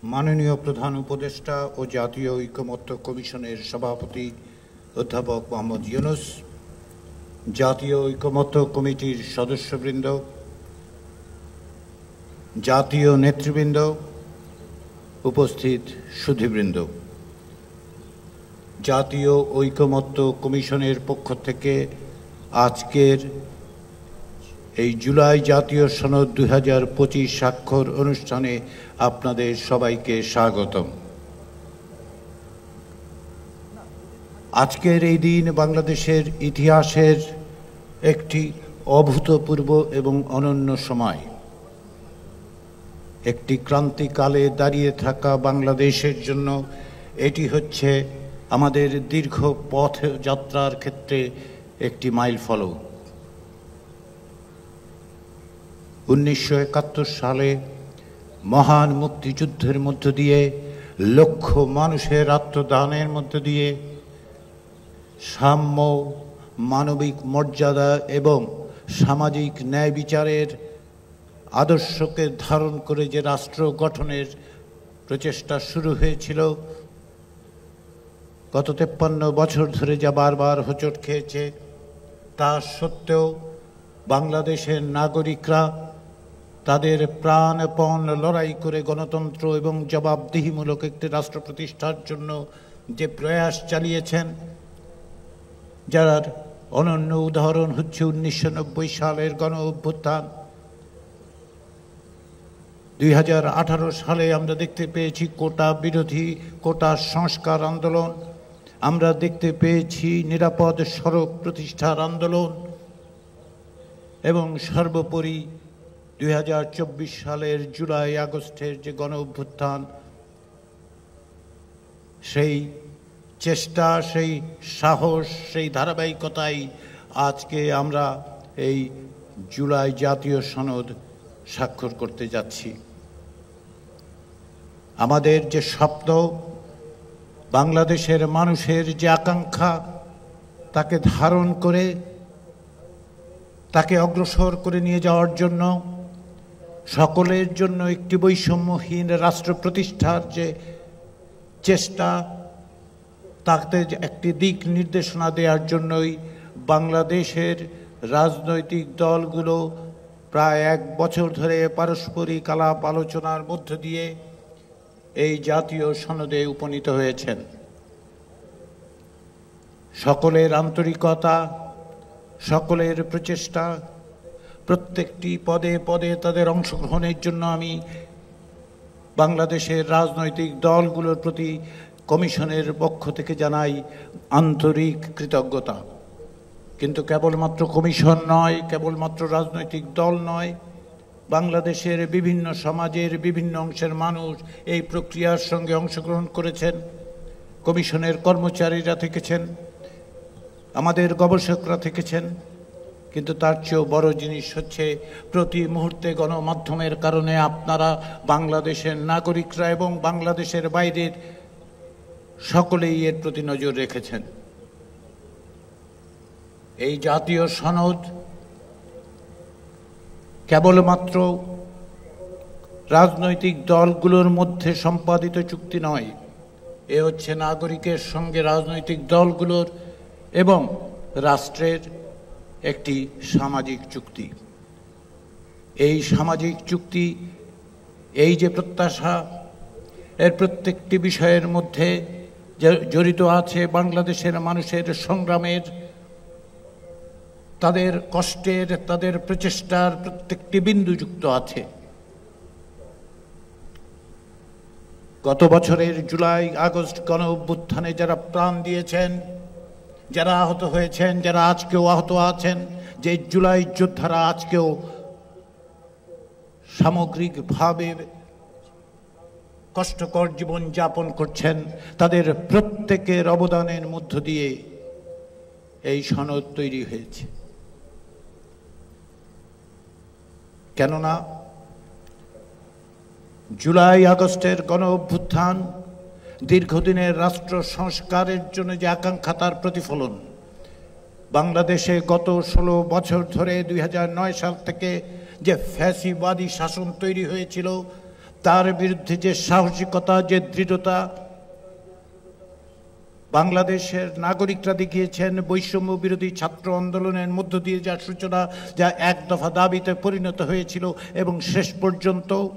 মাননীয় প্রধান উপদেষ্টা ও জাতীয় ঐকমত্য কমিশনের সভাপতি অধ্যাপক মোহাম্মদ ইউনূস, জাতীয় ঐকমত্য কমিটির সদস্যবৃন্দ, জাতীয় নেতৃবৃন্দ, উপস্থিত সুধীবৃন্দ, জাতীয় ঐকমত্য কমিশনের পক্ষ থেকে আজকের এই জুলাই জাতীয় সনদ 2025 স্বাক্ষর অনুষ্ঠানে আপনাদের সবাইকে স্বাগতম। আজকের এই দিন বাংলাদেশের ইতিহাসের একটি অভূতপূর্ব এবং অনন্য সময়। একটি ক্রান্তিকালে দাঁড়িয়ে থাকা বাংলাদেশের জন্য এটি হচ্ছে আমাদের দীর্ঘ পথযাত্রার ক্ষেত্রে একটি মাইলফলক। 1971 সালে মহান মুক্তিযুদ্ধের মধ্য দিয়ে, লক্ষ মানুষের আত্মদানের মধ্য দিয়ে সাম্য, মানবিক মর্যাদা এবং সামাজিক ন্যায় বিচারের আদর্শকে ধারণ করে যে রাষ্ট্র গঠনের প্রচেষ্টা শুরু হয়েছিল, গত 53 বছর ধরে যা বারবার হোঁচট খেয়েছে, তা সত্ত্বেও বাংলাদেশের নাগরিকরা তাদের প্রাণপণ লড়াই করে গণতন্ত্র এবং জবাবদিহিমূলক একটি রাষ্ট্র প্রতিষ্ঠার জন্য যে প্রয়াস চালিয়েছেন, যার অনন্য উদাহরণ হচ্ছে 1990 সালের গণ অভ্যুত্থান। 2018 সালে আমরা দেখতে পেয়েছি কোটা বিরোধী, কোটা সংস্কার আন্দোলন, আমরা দেখতে পেয়েছি নিরাপদ সড়ক প্রতিষ্ঠার আন্দোলন এবং সর্বোপরি 2024 সালের জুলাই আগস্টের যে গণ অভ্যুত্থান, সেই চেষ্টা, সেই সাহস, সেই ধারাবাহিকতাই আজকে আমরা এই জুলাই জাতীয় সনদ স্বাক্ষর করতে যাচ্ছি। আমাদের যে স্বপ্ন, বাংলাদেশের মানুষের যে আকাঙ্ক্ষা, তাকে ধারণ করে তাকে অগ্রসর করে নিয়ে যাওয়ার জন্য, সকলের জন্য একটি বৈষম্যহীন রাষ্ট্র প্রতিষ্ঠার যে চেষ্টা, তাতে একটি দিক নির্দেশনা দেওয়ার জন্যই বাংলাদেশের রাজনৈতিক দলগুলো প্রায় 1 বছর ধরে পারস্পরিক আলাপ আলোচনার মধ্য দিয়ে এই জাতীয় সনদে উপনীত হয়েছেন। সকলের আন্তরিকতা, সকলের প্রচেষ্টা, প্রত্যেকটি পদে পদে তাদের অংশগ্রহণের জন্য আমি বাংলাদেশের রাজনৈতিক দলগুলোর প্রতি কমিশনের পক্ষ থেকে জানাই আন্তরিক কৃতজ্ঞতা। কিন্তু কেবলমাত্র কমিশন নয়, কেবলমাত্র রাজনৈতিক দল নয়, বাংলাদেশের বিভিন্ন সমাজের বিভিন্ন অংশের মানুষ এই প্রক্রিয়ার সঙ্গে অংশগ্রহণ করেছেন। কমিশনের কর্মচারীরা থেকেছেন, আমাদের গবেষকরা থেকেছেন, কিন্তু তার চেয়েও বড় জিনিস হচ্ছে প্রতি মুহূর্তে গণমাধ্যমের কারণে আপনারা, বাংলাদেশের নাগরিকরা এবং বাংলাদেশের বাইরের সকলেই এর প্রতি নজর রেখেছেন। এই জাতীয় সনদ কেবলমাত্র রাজনৈতিক দলগুলোর মধ্যে সম্পাদিত চুক্তি নয়, এ হচ্ছে নাগরিকের সঙ্গে রাজনৈতিক দলগুলোর এবং রাষ্ট্রের একটি সামাজিক চুক্তি। এই সামাজিক চুক্তি, এই যে প্রত্যাশা, এর প্রত্যেকটি বিষয়ের মধ্যে জড়িত আছে বাংলাদেশের মানুষের সংগ্রামের, তাদের কষ্টের, তাদের প্রচেষ্টার প্রত্যেকটি বিন্দু যুক্ত আছে। গত বছরের জুলাই আগস্ট গণ অভ্যুত্থানে যারা প্রাণ দিয়েছেন, যারা আহত হয়েছেন, যারা আজকেও আহত আছেন, যে জুলাই যোদ্ধারা আজকেও সামগ্রিকভাবে কষ্টকর জীবন যাপন করছেন, তাদের প্রত্যেকের অবদানের মধ্য দিয়ে এই সনদ তৈরি হয়েছে। কেননা জুলাই আগস্টের গণ অভ্যুত্থান দীর্ঘদিনের রাষ্ট্র সংস্কারের জন্য যে আকাঙ্ক্ষা, তার প্রতিফলন। বাংলাদেশে গত 16 বছর ধরে 2009 সাল থেকে যে ফ্যাসিবাদী শাসন তৈরি হয়েছিল, তার বিরুদ্ধে যে সাহসিকতা, যে দৃঢ়তা বাংলাদেশের নাগরিকরা দেখিয়েছেন, বৈষম্য বিরোধী ছাত্র আন্দোলনের মধ্য দিয়ে যার সূচনা, যা এক দফা দাবিতে পরিণত হয়েছিল এবং শেষ পর্যন্ত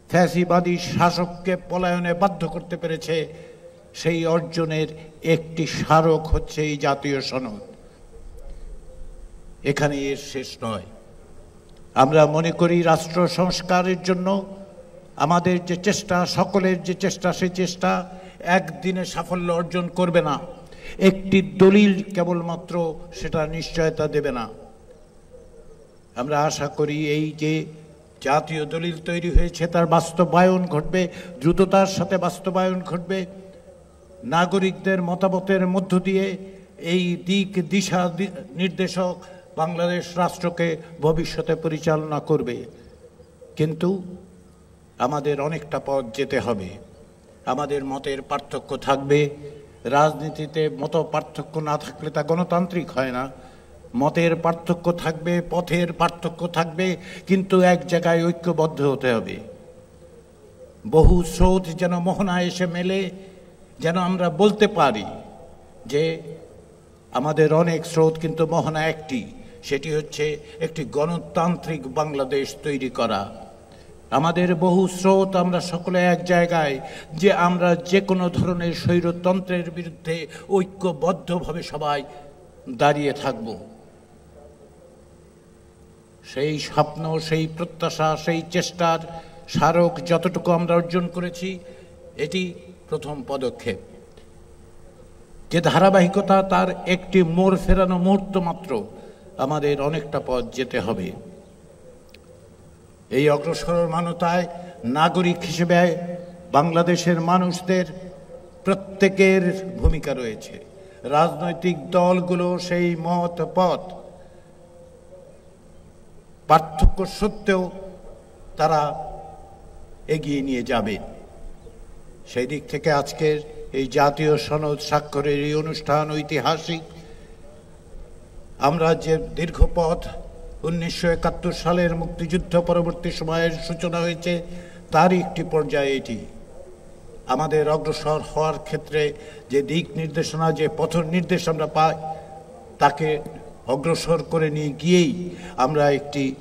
ফ্যাসিবাদী শাসককে পলায়নে বাধ্য করতে পেরেছে, সেই অর্জনের একটি স্মারক হচ্ছে এই জাতীয় সনদ। এখানে এর শেষ নয়। আমরা মনে করি রাষ্ট্র সংস্কারের জন্য আমাদের যে চেষ্টা, সকলের যে চেষ্টা, সেই চেষ্টা একদিনে সাফল্য অর্জন করবে না। একটি দলিল কেবলমাত্র সেটা নিশ্চয়তা দেবে না। আমরা আশা করি এই যে জাতীয় দলিল তৈরি হয়েছে তার বাস্তবায়ন ঘটবে, দ্রুততার সাথে বাস্তবায়ন ঘটবে। নাগরিকদের মতামতের মধ্য দিয়ে এই দিক দিশা নির্দেশক বাংলাদেশ রাষ্ট্রকে ভবিষ্যতে পরিচালনা করবে। কিন্তু আমাদের অনেকটা পথ যেতে হবে। আমাদের মতের পার্থক্য থাকবে। রাজনীতিতে মত পার্থক্য না থাকলে তা গণতান্ত্রিক হয় না। মতের পার্থক্য থাকবে, পথের পার্থক্য থাকবে, কিন্তু এক জায়গায় ঐক্যবদ্ধ হতে হবে। বহু স্রোত যেন মোহনায় এসে মেলে, যেন আমরা বলতে পারি যে আমাদের অনেক স্রোত, কিন্তু মোহনা একটি, সেটি হচ্ছে একটি গণতান্ত্রিক বাংলাদেশ তৈরি করা। আমাদের বহু স্রোত, আমরা সকলে এক জায়গায় যে আমরা যে কোনো ধরনের স্বৈরতন্ত্রের বিরুদ্ধে ঐক্যবদ্ধভাবে সবাই দাঁড়িয়ে থাকব। সেই স্বপ্ন, সেই প্রত্যাশা, সেই চেষ্টার স্মারক যতটুকু আমরা অর্জন করেছি, এটি প্রথম পদক্ষেপ। যে ধারাবাহিকতা, তার একটি মোড় ফেরানো মুহূর্ত মাত্র। আমাদের অনেকটা পথ যেতে হবে। এই অগ্রসরমানতায় নাগরিক হিসেবে বাংলাদেশের মানুষদের প্রত্যেকের ভূমিকা রয়েছে। রাজনৈতিক দলগুলো সেই মত পথ পার্থক্য সত্ত্বেও তারা এগিয়ে নিয়ে যাবে। সেই দিক থেকে আজকের এই জাতীয় সনদ স্বাক্ষরের এই অনুষ্ঠান ঐতিহাসিক। আমরা যে দীর্ঘ পথ 1971 সালের মুক্তিযুদ্ধ পরবর্তী সময়ের সূচনা হয়েছে, তারই একটি পর্যায়ে এটি। আমাদের অগ্রসর হওয়ার ক্ষেত্রে যে দিক নির্দেশনা, যে পথ নির্দেশ আমরা পাই, তাকে অগ্রসর করে নিয়ে গিয়েই আমরা একটি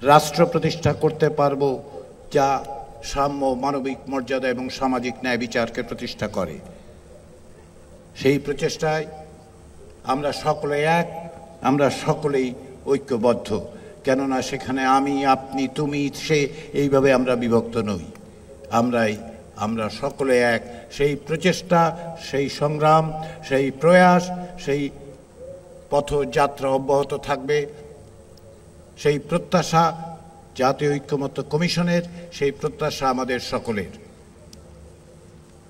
রাষ্ট্র প্রতিষ্ঠা করতে পারব, যা সাম্য, মানবিক মর্যাদা এবং সামাজিক ন্যায় বিচারকে প্রতিষ্ঠা করে। সেই প্রচেষ্টায় আমরা সকলে এক, আমরা সকলেই ঐক্যবদ্ধ। কেননা সেখানে আমি, আপনি, তুমি, সে, এইভাবে আমরা বিভক্ত নই। আমরা সকলে এক। সেই প্রচেষ্টা, সেই সংগ্রাম, সেই প্রয়াস, সেই পথযাত্রা অব্যাহত থাকবে। সেই প্রত্যাশা জাতীয় ঐক্যমত্য কমিশনের, সেই প্রত্যাশা আমাদের সকলের।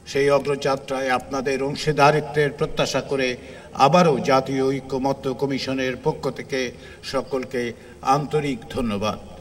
সেই অগ্রযাত্রায় আপনাদের অংশীদারিত্বের প্রত্যাশা করে আবারও জাতীয় ঐক্যমত্য কমিশনের পক্ষ থেকে সকলকে আন্তরিক ধন্যবাদ।